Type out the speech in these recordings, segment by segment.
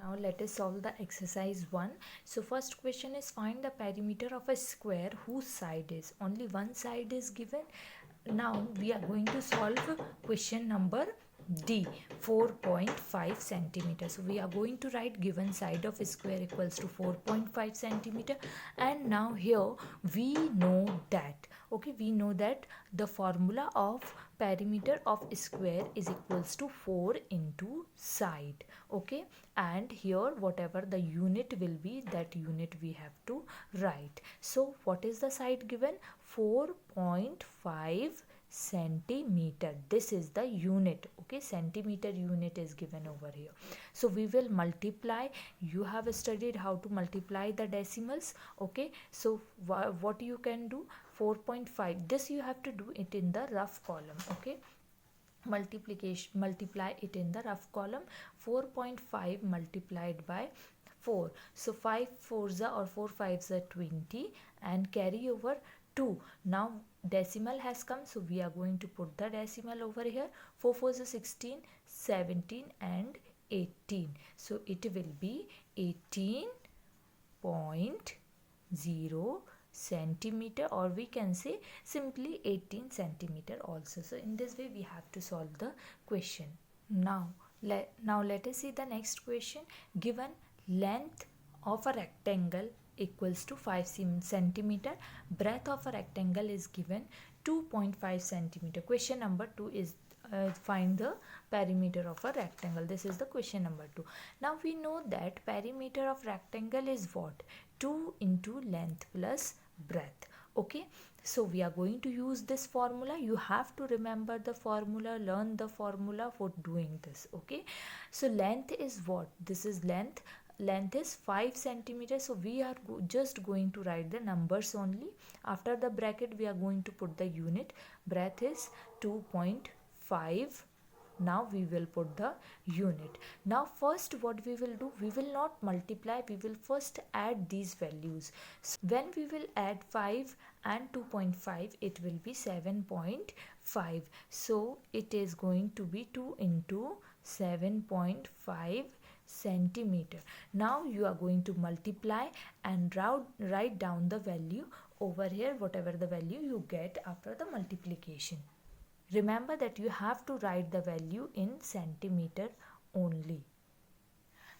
Now let us solve the exercise 1. So first question is, find the perimeter of a square whose side is only one side is given. Now we are going to solve question number D, 4.5 centimeter. So we are going to write given side of a square equals to 4.5 centimeter, and now here we know that, okay, we know that the formula of perimeter of square is equals to 4 into side, okay, and here whatever the unit will be, that unit we have to write. So what is the side given? 4.5 centimeter. This is the unit, okay, centimeter unit is given over here. So we will multiply. You have studied how to multiply the decimals, okay. So what you can do, 4.5, this you have to do it in the rough column, okay. Multiply it in the rough column. 4.5 multiplied by 4, so 5 4s or 4 5s are 20, and carry over 2. Now decimal has come, so we are going to put the decimal over here. 4 4s are 16, 17 and 18, so it will be 18.0 centimeter, or we can say simply 18 centimeter also. So in this way we have to solve the question. Now let us see the next question. Given length of a rectangle equals to 5 centimeter, breadth of a rectangle is given 2.5 centimeter. Question number 2 is find the perimeter of a rectangle. This is the question number 2. Now we know that perimeter of rectangle is what? 2 into length plus breadth, okay. So we are going to use this formula. You have to remember the formula, learn the formula for doing this, okay. So length is what? This is length is 5 centimeters, so we are just going to write the numbers only. After the bracket we are going to put the unit. Breadth is 2.5. now we will put the unit. Now first what we will do, we will not multiply, we will first add these values. So when we will add 5 and 2.5, it will be 7.5. so it is going to be 2 into 7.5 centimeter. Now you are going to multiply and write down the value over here, whatever the value you get after the multiplication. Remember that you have to write the value in centimeter only.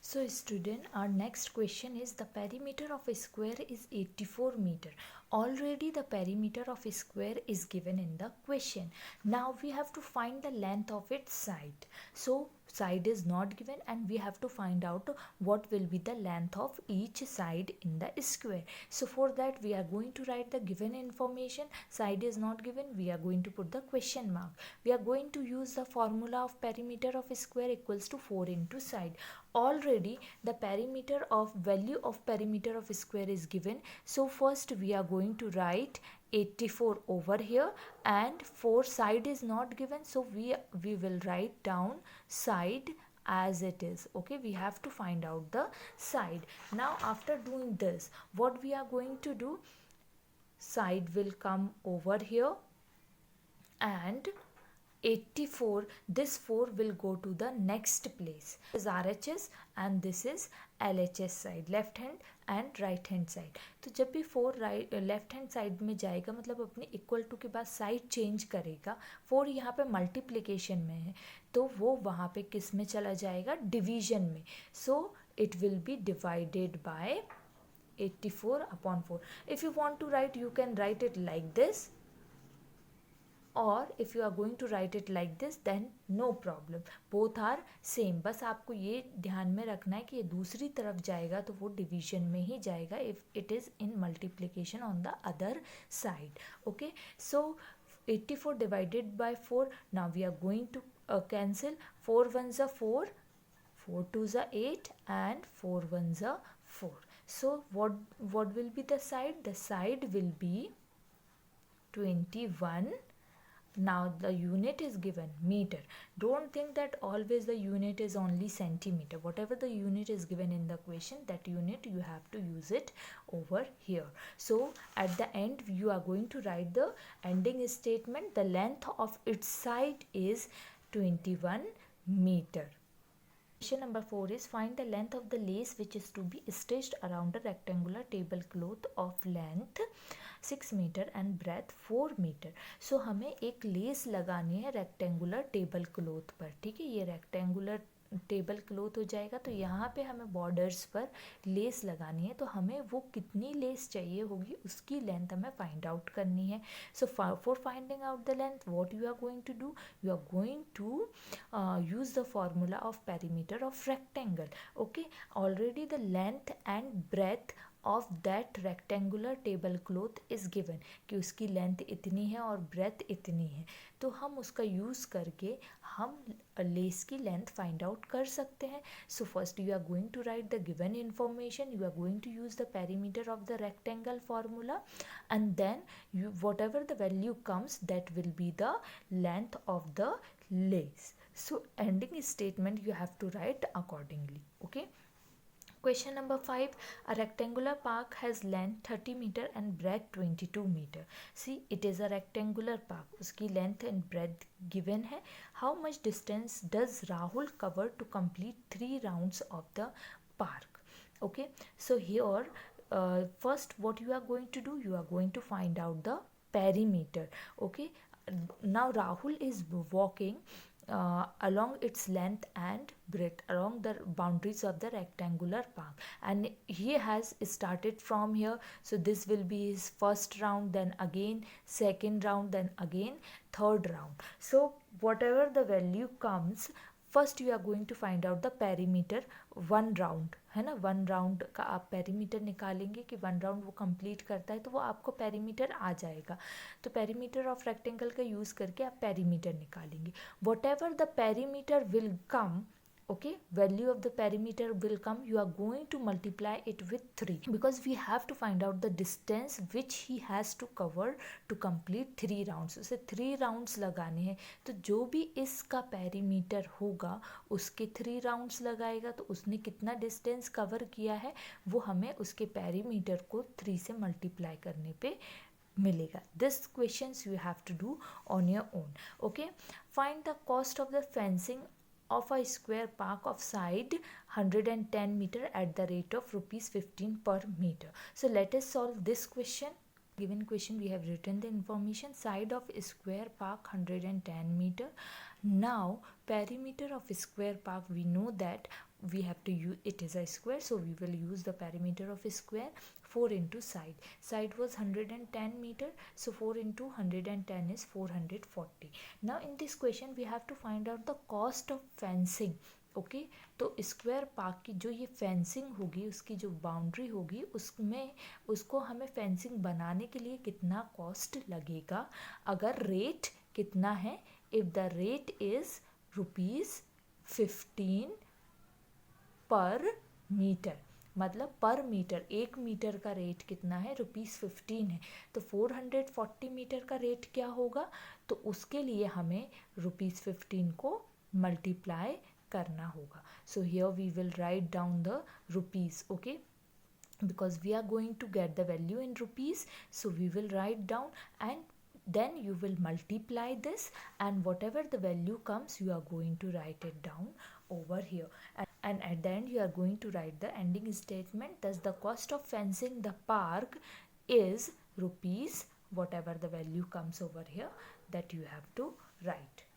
So student, our next question is, the perimeter of a square is 84 meter. Already the perimeter of a square is given in the question. Now we have to find the length of its side. So side is not given, and we have to find out what will be the length of each side in the square. So for that we are going to write the given information. Side is not given, we are going to put the question mark. We are going to use the formula of perimeter of a square equals to 4 into side. Already the perimeter of value of perimeter of a square is given, so first we are going to write 84 over here, and 4 side is not given, so we will write down side as it is, okay. We have to find out the side. Now after doing this, what we are going to do, side will come over here, and 84, this 4 will go to the next place. This is RHS and this is LHS side, left hand and right hand side. तो जब भी 4 left hand side में जाएगा, मतलब अपने equal to के बाद side change करेगा. 4 यहाँ पे मल्टीप्लिकेशन में है, तो वो वहाँ पे किस में चला जाएगा? डिवीजन में. So it will be divided by 84 upon 4. If you want to write, you can write it like this, or if you are going to write it like this, then no problem, both are same. बस आपको ये ध्यान में रखना है कि ये दूसरी तरफ जाएगा तो वो डिवीजन में ही जाएगा if it is in multiplication on the other side, okay. So 84 divided by 4, now we are going to cancel. 4 1s are 4, 4 2s are 8 and 4 1s are 4. So what will be the side? The side will be 21. Now the unit is given meter. Don't think that always the unit is only centimeter. Whatever the unit is given in the question, that unit you have to use it over here. So at the end you are going to write the ending statement. The length of its side is 21 meter. Question number 4 is find the length of the lace which is to be stitched around a rectangular tablecloth of length 6 metre and breadth 4 metre. So हमें एक less लगानी है rectangular table cloth पर. ठीक है, ये rectangular table cloth हो जाएगा. तो यहाँ पे हमें बॉर्डर्स पर लेस लगानी है. तो हमें वो कितनी लेस चाहिए होगी उसकी लेंथ हमें फाइंड आउट करनी है. So for finding out the length what you are going to do, you are going to use the formula of perimeter of rectangle. Okay, already the length and breadth of that rectangular table cloth is given कि उसकी length इतनी है और breath इतनी है. तो हम उसका यूज़ करके हम लेस की लेंथ फाइंड आउट कर सकते हैं. So first you are going to write the given information, you are going to use the perimeter of the rectangle formula, and then you whatever the value comes that will be the length of the lace. So ending statement you have to write accordingly. Okay. Question number 5. A rectangular park has length 30 meter and breadth 22 meter. See, it is a rectangular park. उसकी length and breadth given है. How much distance does Rahul cover to complete 3 rounds of the park? Okay. So here, first what you are going to do, you are going to find out the perimeter. Okay. Now Rahul is walking along its length and breadth along the boundaries of the rectangular park, and he has started from here. So this will be his first round, then again second round, then again third round. So whatever the value comes, first you are going to find out the perimeter 1 round, है ना. 1 round का आप perimeter निकालेंगे कि 1 round वो complete करता है तो वो आपको पेरीमीटर आ जाएगा. तो पेरीमीटर ऑफ रेक्टेंगल का यूज़ करके आप पेरीमीटर निकालेंगे. What ever the perimeter will come, okay, value of the perimeter will come, you are going to multiply it with 3 because we have to find out the distance which he has to cover to complete 3 rounds. उसे 3 rounds लगाने हैं. तो जो भी इसका perimeter होगा उसके 3 rounds लगाएगा. तो उसने कितना डिस्टेंस कवर किया है वो हमें उसके पेरीमीटर को 3 से मल्टीप्लाई करने पे मिलेगा. This questions you have to do on your own. Okay, find the cost of the fencing of a square park of side 110 meter at the rate of rupees 15 per meter. So let us solve this question. Given question we have written the information. Side of a square park 110 meter. Now perimeter of a square park, we know that we have to use, it is a square, so we will use the perimeter of a square. 4 into side. Side was 110 meter, so 4 into 110 is 440. Now in this question we have to find out the cost of fencing. Okay, तो square park की जो ये fencing होगी, उसकी जो boundary होगी, उसमें उसको हमें फेंसिंग बनाने के लिए कितना कॉस्ट लगेगा. अगर रेट कितना है, इफ़ द रेट इज़ ₹15 पर मीटर, मतलब पर मीटर, 1 मीटर का रेट कितना है, ₹15 है. तो 440 मीटर का रेट क्या होगा, तो उसके लिए हमें ₹15 को मल्टीप्लाई करना होगा. So here we will write down the rupees. Okay, because we are going to get the value in rupees, so we will write down and then you will multiply this, and whatever the value comes you are going to write it down over here, and at the end you are going to write the ending statement. Thus the cost of fencing the park is rupees, whatever the value comes over here that you have to write.